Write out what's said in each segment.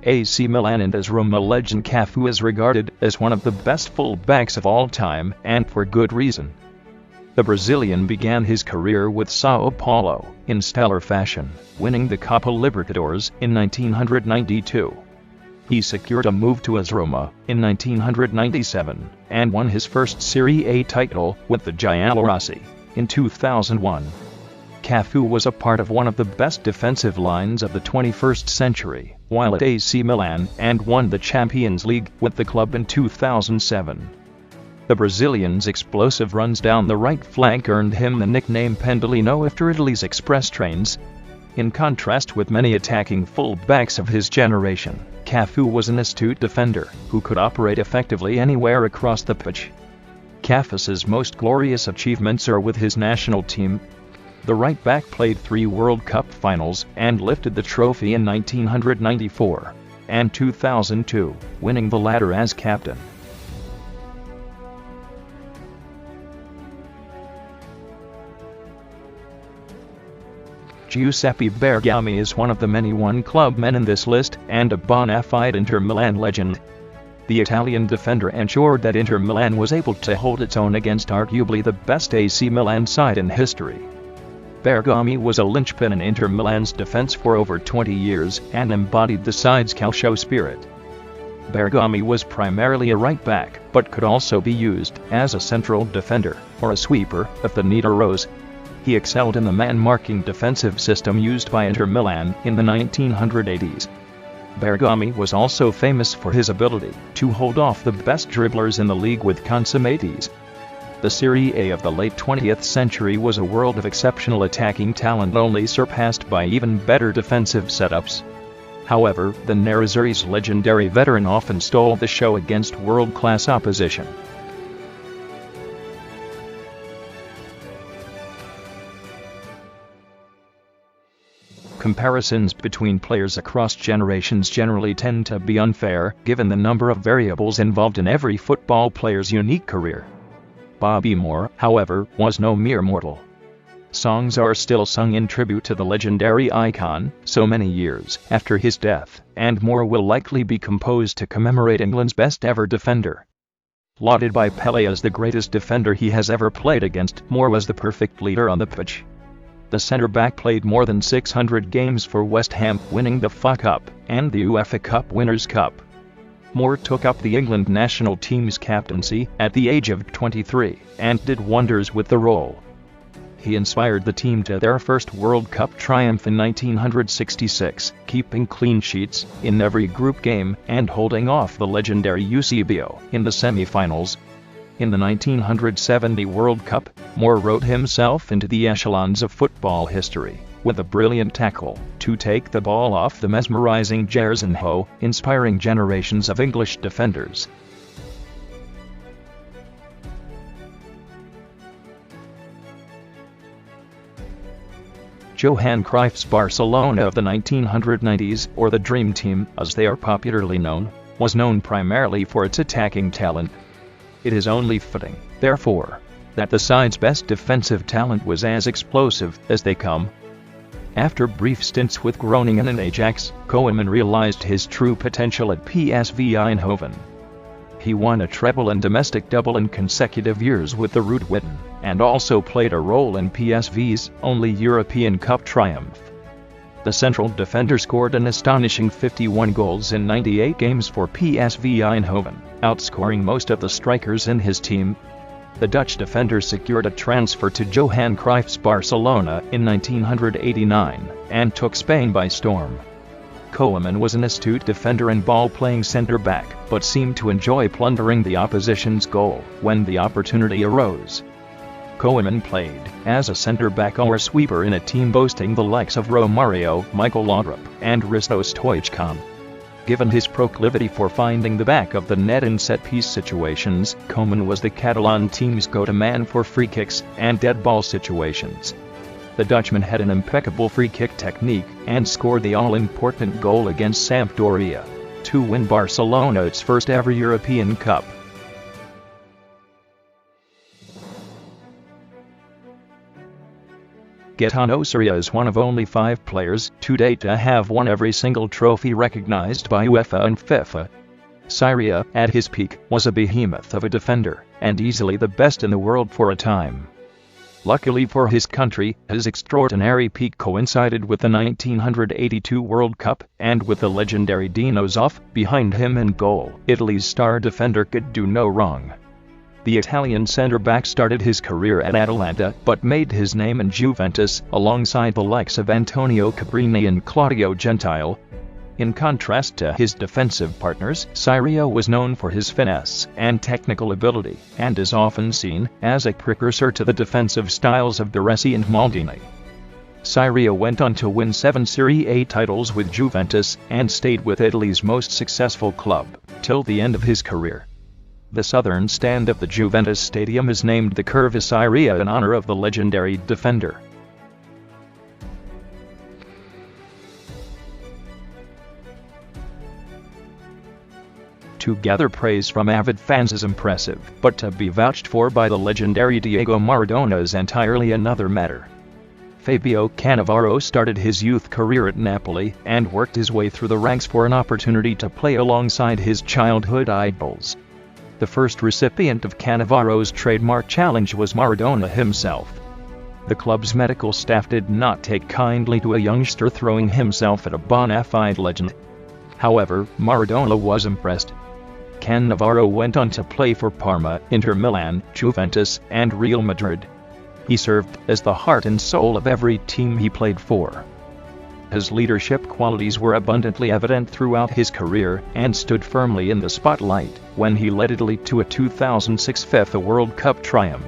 AC Milan and as Roma legend Cafu is regarded as one of the best full-backs of all time, and for good reason. The Brazilian began his career with Sao Paulo in stellar fashion, winning the Copa Libertadores in 1992. He secured a move to AS Roma in 1997 and won his first Serie A title with the Giallorossi in 2001. Cafu was a part of one of the best defensive lines of the 21st century while at AC Milan and won the Champions League with the club in 2007. The Brazilian's explosive runs down the right flank earned him the nickname Pendolino after Italy's express trains. In contrast with many attacking full-backs of his generation, Cafu was an astute defender who could operate effectively anywhere across the pitch. Cafu's most glorious achievements are with his national team. The right-back played 3 World Cup finals and lifted the trophy in 1994 and 2002, winning the latter as captain. Giuseppe Bergami is one of the many one-club men in this list and a bona fide Inter Milan legend. The Italian defender ensured that Inter Milan was able to hold its own against arguably the best AC Milan side in history. Bergami was a linchpin in Inter Milan's defense for over 20 years and embodied the side's calcio spirit. Bergami was primarily a right-back, but could also be used as a central defender or a sweeper if the need arose. He excelled in the man-marking defensive system used by Inter Milan in the 1980s. Bergami was also famous for his ability to hold off the best dribblers in the league with consummates. The Serie A of the late 20th century was a world of exceptional attacking talent, only surpassed by even better defensive setups. However, the Nerazzurri's legendary veteran often stole the show against world-class opposition. Comparisons between players across generations generally tend to be unfair, given the number of variables involved in every football player's unique career. Bobby Moore, however, was no mere mortal. Songs are still sung in tribute to the legendary icon, so many years after his death, and more will likely be composed to commemorate England's best-ever defender. Lauded by Pelé as the greatest defender he has ever played against, Moore was the perfect leader on the pitch. The centre-back played more than 600 games for West Ham, winning the FA Cup and the UEFA Cup Winners' Cup. Moore took up the England national team's captaincy at the age of 23 and did wonders with the role. He inspired the team to their first World Cup triumph in 1966, keeping clean sheets in every group game and holding off the legendary Eusebio in the semi-finals. In the 1970 World Cup, Moore wrote himself into the echelons of football history with a brilliant tackle to take the ball off the mesmerizing Gerson, inspiring generations of English defenders. Johan Cruyff's Barcelona of the 1990s, or the Dream Team as they are popularly known, was known primarily for its attacking talent. It is only fitting, therefore, that the side's best defensive talent was as explosive as they come. After brief stints with Groningen and Ajax, Koeman realized his true potential at PSV Eindhoven. He won a treble and domestic double in consecutive years with the Rood Witten, and also played a role in PSV's only European Cup triumph. The central defender scored an astonishing 51 goals in 98 games for PSV Eindhoven, outscoring most of the strikers in his team. The Dutch defender secured a transfer to Johan Cruyff's Barcelona in 1989 and took Spain by storm. Koeman was an astute defender and ball-playing centre-back, but seemed to enjoy plundering the opposition's goal when the opportunity arose. Koeman played as a centre-back or sweeper in a team boasting the likes of Romario, Michael Laudrup, and Risto Stoichkov. Given his proclivity for finding the back of the net in set-piece situations, Koeman was the Catalan team's go-to man for free kicks and dead ball situations. The Dutchman had an impeccable free-kick technique and scored the all-important goal against Sampdoria to win Barcelona its first-ever European Cup. Gaetano Soria is one of only 5 players to date to have won every single trophy recognized by UEFA and FIFA. Soria, at his peak, was a behemoth of a defender, and easily the best in the world for a time. Luckily for his country, his extraordinary peak coincided with the 1982 World Cup, and with the legendary Dino Zoff behind him in goal, Italy's star defender could do no wrong. The Italian centre-back started his career at Atalanta, but made his name in Juventus, alongside the likes of Antonio Cabrini and Claudio Gentile. In contrast to his defensive partners, Soria was known for his finesse and technical ability, and is often seen as a precursor to the defensive styles of Baresi and Maldini. Soria went on to win 7 Serie A titles with Juventus, and stayed with Italy's most successful club till the end of his career. The southern stand of the Juventus Stadium is named the Curva Soria in honor of the legendary defender. To gather praise from avid fans is impressive, but to be vouched for by the legendary Diego Maradona is entirely another matter. Fabio Cannavaro started his youth career at Napoli, and worked his way through the ranks for an opportunity to play alongside his childhood idols. The first recipient of Cannavaro's trademark challenge was Maradona himself. The club's medical staff did not take kindly to a youngster throwing himself at a bona fide legend. However, Maradona was impressed. Cannavaro went on to play for Parma, Inter Milan, Juventus, and Real Madrid. He served as the heart and soul of every team he played for. His leadership qualities were abundantly evident throughout his career, and stood firmly in the spotlight when he led Italy to a 2006 FIFA World Cup triumph.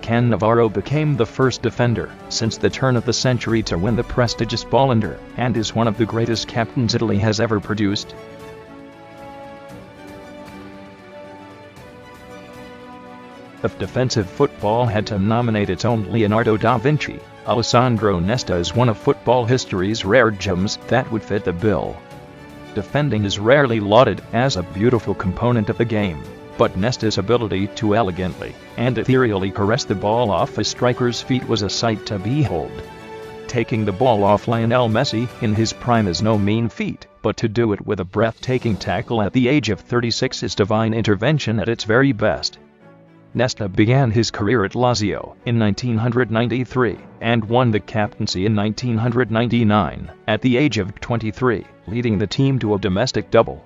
Cannavaro became the first defender since the turn of the century to win the prestigious Ballin, and is one of the greatest captains Italy has ever produced. If defensive football had to nominate its own Leonardo da Vinci, Alessandro Nesta is one of football history's rare gems that would fit the bill. Defending is rarely lauded as a beautiful component of the game, but Nesta's ability to elegantly and ethereally caress the ball off a striker's feet was a sight to behold. Taking the ball off Lionel Messi in his prime is no mean feat, but to do it with a breathtaking tackle at the age of 36 is divine intervention at its very best. Nesta began his career at Lazio in 1993, and won the captaincy in 1999, at the age of 23, leading the team to a domestic double.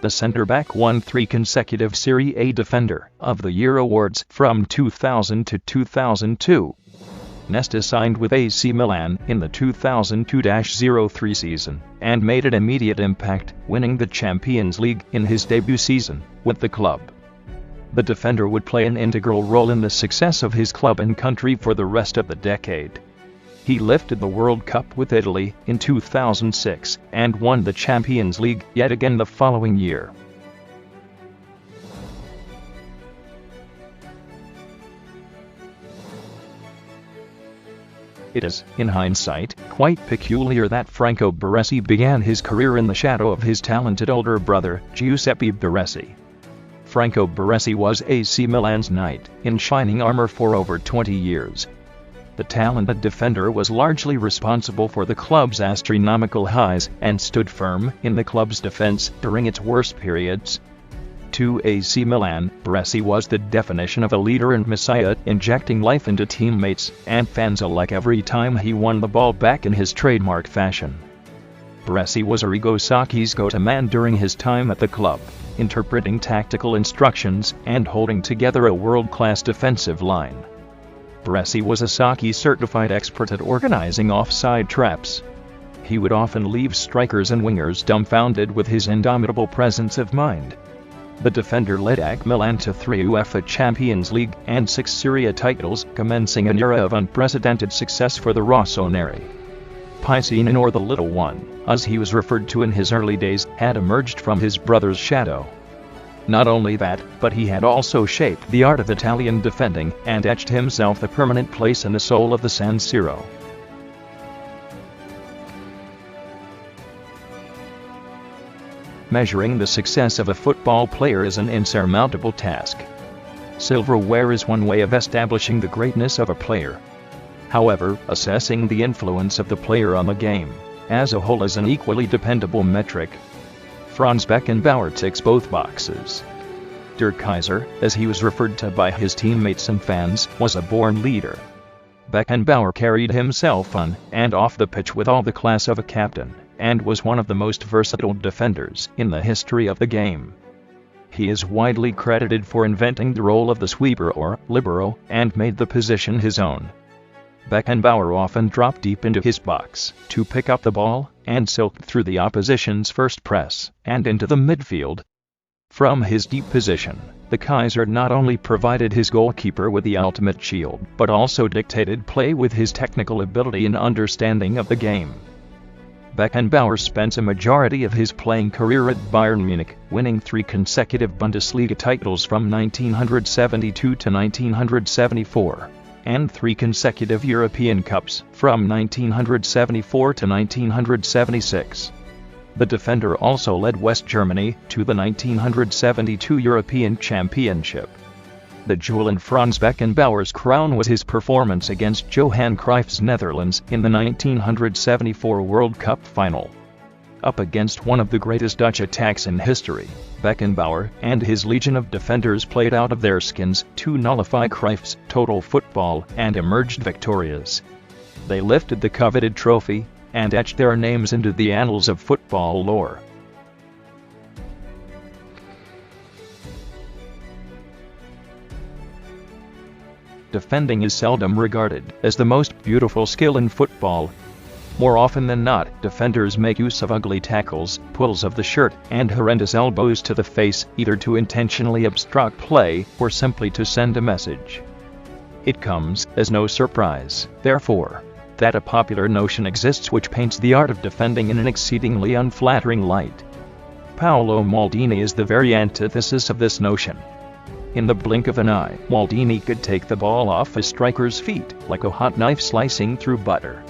The centre-back won 3 consecutive Serie A Defender of the Year awards from 2000 to 2002. Nesta signed with AC Milan in the 2002-03 season, and made an immediate impact, winning the Champions League in his debut season with the club. The defender would play an integral role in the success of his club and country for the rest of the decade. He lifted the World Cup with Italy in 2006, and won the Champions League yet again the following year. It is, in hindsight, quite peculiar that Franco Baresi began his career in the shadow of his talented older brother, Giuseppe Baresi. Franco Baresi was AC Milan's knight in shining armor for over 20 years. The talented defender was largely responsible for the club's astronomical highs, and stood firm in the club's defense during its worst periods. To AC Milan, Baresi was the definition of a leader and messiah, injecting life into teammates and fans alike every time he won the ball back in his trademark fashion. Baresi was Arrigo Sacchi's go-to man during his time at the club, interpreting tactical instructions and holding together a world-class defensive line. Baresi was a Sacchi-certified expert at organizing offside traps. He would often leave strikers and wingers dumbfounded with his indomitable presence of mind. The defender led AC Milan to 3 UEFA Champions League and 6 Serie A titles, commencing an era of unprecedented success for the Rossoneri. Piscine, or the Little One, as he was referred to in his early days, had emerged from his brother's shadow. Not only that, but he had also shaped the art of Italian defending, and etched himself a permanent place in the soul of the San Siro. Measuring the success of a football player is an insurmountable task. Silverware is one way of establishing the greatness of a player. However, assessing the influence of the player on the game as a whole is an equally dependable metric. Franz Beckenbauer ticks both boxes. Der Kaiser, as he was referred to by his teammates and fans, was a born leader. Beckenbauer carried himself on and off the pitch with all the class of a captain, and was one of the most versatile defenders in the history of the game. He is widely credited for inventing the role of the sweeper or libero, and made the position his own. Beckenbauer often dropped deep into his box to pick up the ball, and silked through the opposition's first press, and into the midfield. From his deep position, the Kaiser not only provided his goalkeeper with the ultimate shield, but also dictated play with his technical ability and understanding of the game. Beckenbauer spent a majority of his playing career at Bayern Munich, winning 3 consecutive Bundesliga titles from 1972 to 1974, and 3 consecutive European Cups from 1974 to 1976. The defender also led West Germany to the 1972 European Championship. The jewel in Franz Beckenbauer's crown was his performance against Johan Cruyff's Netherlands in the 1974 World Cup final. Up against one of the greatest Dutch attacks in history, Beckenbauer and his legion of defenders played out of their skins to nullify Cruyff's total football and emerged victorious. They lifted the coveted trophy and etched their names into the annals of football lore. Defending is seldom regarded as the most beautiful skill in football. More often than not, defenders make use of ugly tackles, pulls of the shirt, and horrendous elbows to the face, either to intentionally obstruct play or simply to send a message. It comes as no surprise, therefore, that a popular notion exists which paints the art of defending in an exceedingly unflattering light. Paolo Maldini is the very antithesis of this notion. In the blink of an eye, Maldini could take the ball off a striker's feet like a hot knife slicing through butter.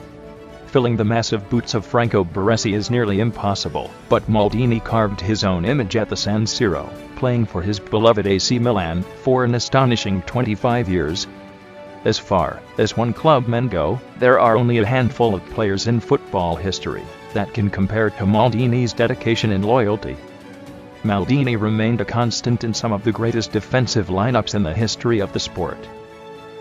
Filling the massive boots of Franco Baresi is nearly impossible, but Maldini carved his own image at the San Siro, playing for his beloved AC Milan for an astonishing 25 years. As far as one club men go, there are only a handful of players in football history that can compare to Maldini's dedication and loyalty. Maldini remained a constant in some of the greatest defensive lineups in the history of the sport.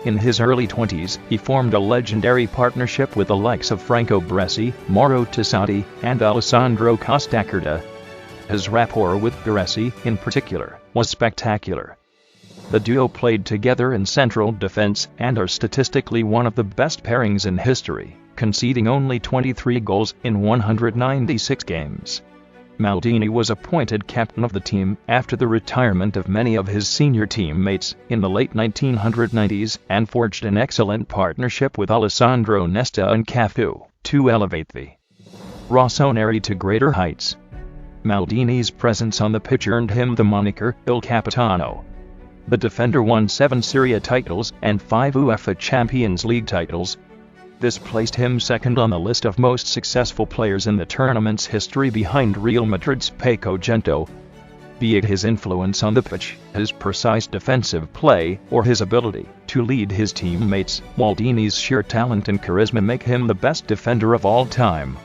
In his early 20s, he formed a legendary partnership with the likes of Franco Baresi, Mauro Tosatti, and Alessandro Costacurta. His rapport with Baresi, in particular, was spectacular. The duo played together in central defense and are statistically one of the best pairings in history, conceding only 23 goals in 196 games. Maldini was appointed captain of the team after the retirement of many of his senior teammates in the late 1990s and forged an excellent partnership with Alessandro Nesta and Cafu to elevate the Rossoneri to greater heights. Maldini's presence on the pitch earned him the moniker Il Capitano. The defender won 7 Serie A titles and 5 UEFA Champions League titles. This placed him second on the list of most successful players in the tournament's history behind Real Madrid's Paco Gento. Be it his influence on the pitch, his precise defensive play, or his ability to lead his teammates, Maldini's sheer talent and charisma make him the best defender of all time.